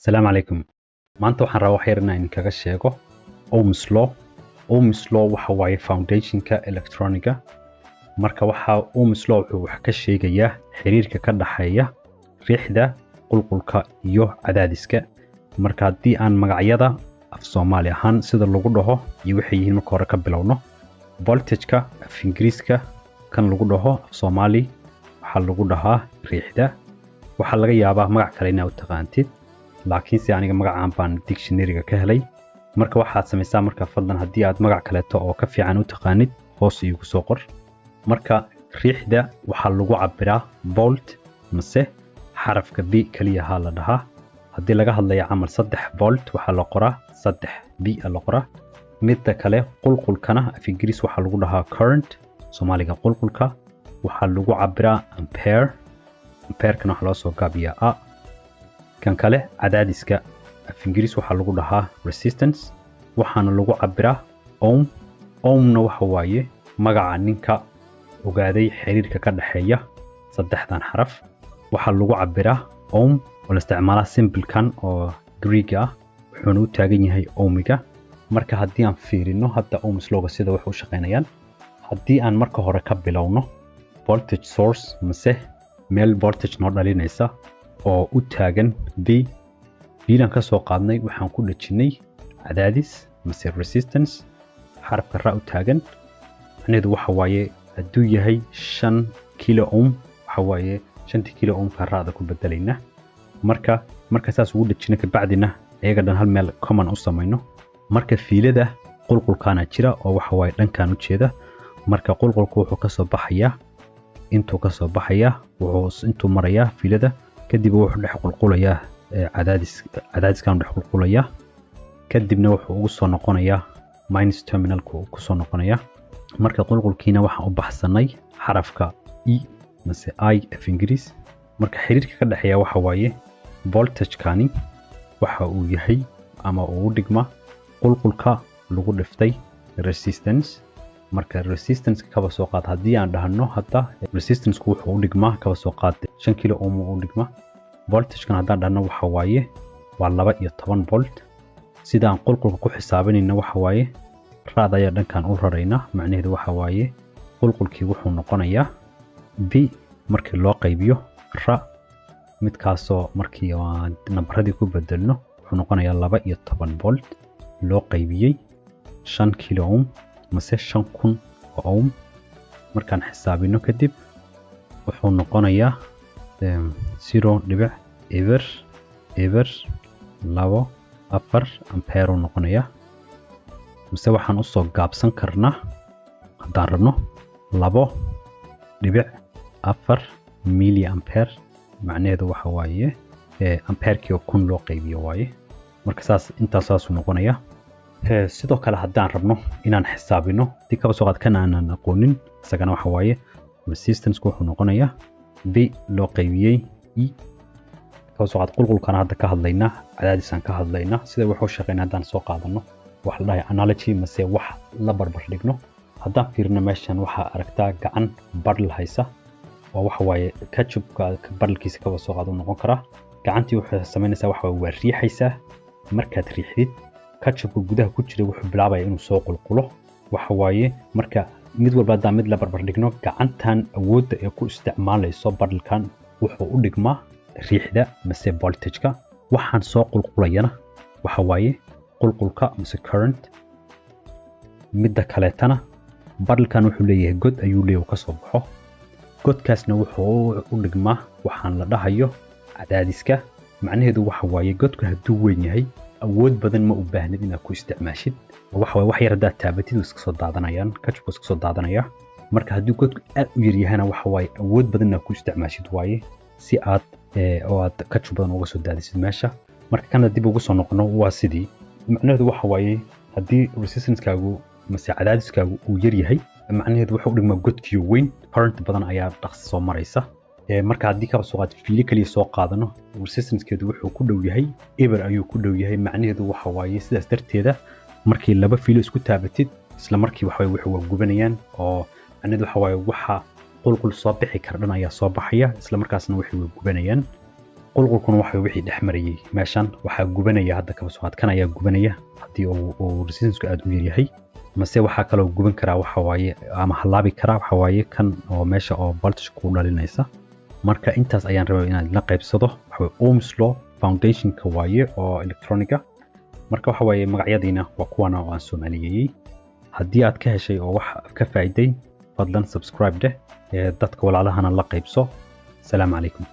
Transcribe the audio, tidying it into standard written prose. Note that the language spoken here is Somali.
السلام عليكم. maanta waxaan rabaa wax yar inaan idinkaga sheego Ohm's Law. Ohm's Law waxa waaye foundationka electroniga. Marka waxa Ohm's Law wuxuu wax ka sheegayaa xiriirka ka dhaxeeya riixda, qulqulka iyo cadaadiska. Marka haddii aan magacyada af Soomaali ahaan sida lagu dhaho iyo waxay yihiin marka hore ka bilowno. Voltage-ka af Ingiriiska kan lagu dhaho af Soomaali waxa lagu dhahaa riixda. Waxa laga yaabaa magac kale inaad u taqaantid, laakiin si aniga magacaan baan dictionary-ga ka helay. Marka waxaad samaysaa marka fadlan haddii aad magac kaleeto oo ka fiican u taqaanid hoos iigu soo qor. Marka riixda waxa lagu cabiraa volt mase xarafka b kaliya ha la dhahaa. haddii laga hadlayo camal 3 volt waxa la qoraa 3 b la qoraa. midda kale qulqulkana af Ingiriis waxa lagu dhahaa current, Soomaaliga qulqulka waxa lagu cabiraa ampere. amperekana waxa loo soo gaabiyaa a. kan kale cadaadiska af Ingiriis waxa lagu dhahaa resistance, waxaana lagu cabiraa ohm. ohmna waxa waaye magaca ninka ogaaday xiriirka ka dhaxeeya saddexdan xaraf. waxa lagu cabiraa ohm oo la isticmaalaa symbol kan oo Greek ah, wuxuuna u taagan yahay ohmiga. marka haddii aan fiirino hadda Ohm's Law sida wax u shaqeynayaan, haddii aan marka hore ka bilowno voltage source mase meel voltage noo dhalinaysa oo u taagan b biilan ka soo qaadnay waxaan ku dhajinay cadaadis mase resistance xarafka ra u taagan. macnaheedu waxa waaye hadduu yahay 5 kilo ohm waxa waaye 5 kilo ohm ka raada ku bedelayna. marka saas ugu dhajina ka bacdina ayaga dhan hal meel common u samayno. marka fiilada qulqulkaana jira oo waxa waaye dhankan u jeeda. marka qulqulku wuxuu ka soo baxayaa intuu marayaa fiilada, kadib wuxuu dhex qulqulayaa cadaadiskan dhex qulqulayaa, kadibna wuxuu ugu soo noqonayaa minus terminalku ku soo noqonayaa. marka qulqulkiina waxaan u baxsanay xarafka e mase i af Ingiriis. marka xiriirka ka dhaxeeya waxa waaye voltage-kani waxa uu yahay ama uu u dhigma qulqulka lagu dhiftay resistance. marka resistance kaba soo qaad haddii aan dhahno hadda resistance-ku wuxuu u dhigmaa kaba soo qaad 5 kilo ohm u dhigma. voltage-kan haddaan dhahno waxa waaye waa 12 volt. sidaan qulqulka ku xisaabinayna waxa waaye raad ayaa dhankan u raraynaa. macnaheedu waxa waaye qulqulkii wuxuu noqonayaa b markii loo qaybiyo ra, midkaasoo markii aan nambaradii ku bedelno wuxuu noqonayaa 12 volt loo qaybiyay 5 kilo ohm mase 5000 ohm. markaan xisaabino kadib wuxuu noqonayaa 0.024 ampere noqonayaa. mase waxaan u soo gaabsan karnaa haddaan rabno 2.4 milli ampere. macnaheedu waxa waaye amperekii 1000 loo qaybiyo waaye. marka intaas noqonayaa. sidoo kale haddaan rabno inaan xisaabino si kaba soo qaad kan aan aqoonin isagana waxa waaye resistance wuxuu noqonayaa b loo qaybiyay e. kaba soo qaad qulqulkana hadda ka hadlaynaa, cadaadisaan ka hadlaynaa, sida wuxuu shaqeynaa haddaan soo qaadano wax la dhahay analogy mase wax la barbar dhigno. haddaan fiirino meeshan waxaa aragtaa gacan badl haysa oo waxa waaye ketchupka badlkiisa kaba soo qaad u noqon karaa. gacantii wuxuu samaynaysaa waxa waa riixaysaa. markaad riixdid ketchupka gudaha ku jira wuxuu bilaabayaa inuu soo qulqulo. waxa waaye marka mid walba haddaan mid la barbar dhigno gacantan awoodda ee ku isticmaalayso badlkan wuxuu u dhigmaa riixda mase voltage-ka. waxaan soo qulqulayana waxa waaye qulqulka mase current. midda kaleetana badlkan wuxuu leeyahay god ayuu leeyahay ka soo baxo. godkaasna wuxuu u dhigmaa waxaan la dhahayo cadaadiska. macnaheedu waxa waaye godku hadduu weyn yahay awood badan ma u baahnid inaad ku isticmaashid. waxa waaye wax yar haddaad taabatid iska soo daadanayaan, ketchupka iska soo daadanaya. marka haddii godku aad u yar yahayna waxa waaye awood badan inaad ku isticmaashid waaye si aad ketchup badan uga soo daadisid meesha. marka kana dib ugu soo noqono waa sidii. macnaheedu waxa waaye haddii resistance-kaagu mase cadaadiskaagu uu yar yahay macnaheedu wuxuu u dhigmaa godkii weyn, current badan ayaa dhaqsi soo maraysa. marka haddii kaba soo qaad fiilo kaliya soo qaadano resistance-keedu wuxuu ku dhow yahay eber ayuu ku dhow yahay. macnaheedu waxa waaye sidaas darteeda markii laba fiilo isku taabatid isla markii waxa way gubanayaan oo macnaheedu waxa waaye waxa qulqul soo bixi kara dhan ayaa soo baxaya isla markaasna waxay way gubanayaan. qulqulkuna waxa wixii dhex marayay meeshan waxa gubanaya hadda kaba soo kan ayaa gubanaya hadii uu resistance aad u yaryahay mase waxa kale oo guban kara waxa waaye ama halaabi kara waxa waaye kan oo meesha oo voltage ku dhalinaysa marka intaas ayaan rabaa inaan la qaybsado waxa Ohm's law foundation ka waaye oo electroniga marka waxa waaye magacyadiina waa kuwan oo aan Soomaaliyay haddii aad ka heshay oo wax ka faa'iiday fadlan subscribe dadka walaalahana la qaybso. Assalamu alaykum.